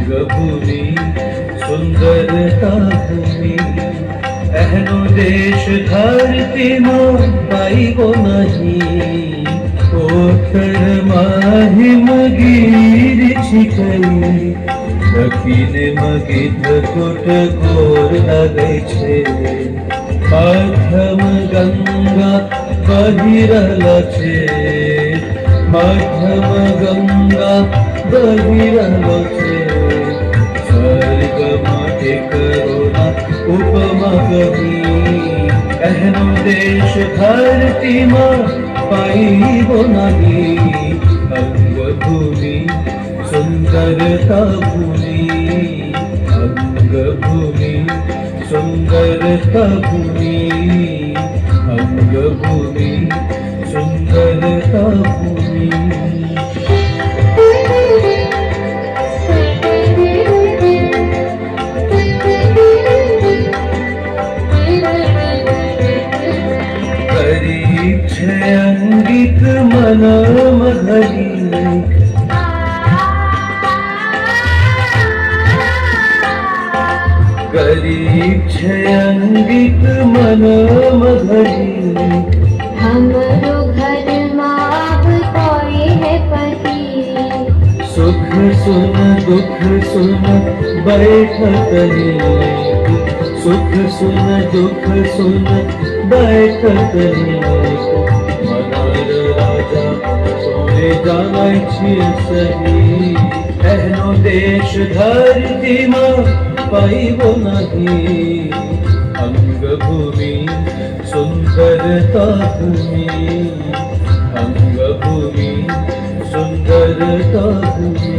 अंगभूमि सुंदरता भूमि एहनो देश धरती माँ पाइबो नहीं ओकर माहिम गिर छिकई दक्षिणे मगिध कोट कोर लगै छे मध्यम गंगा बहि रहल छे मध्यम गंगा बहि रहल छे स्वर्ग माटे करोना उपमा कही एहनो देश धरती माँ पाइबो नहीं अंगभूमि सुंदरता भूमि अंगभूमि सुंदरता भूमि अंगभूमि सुंदरता भूमि गरीब छे अंगित मन मघली गरीब छे अंगित मन मघली हमरो घर माँ कोई है पति सुख सुन दुख सुन बैठत नीक सुख सुन दुख सुन बैठत नीक मनार राजा सोने जानै छियै सही एहनो देश धरती माँ पाइबो नहीं अंगभूमि सुंदरता भूमि अंगभूमि सुंदरता भूमि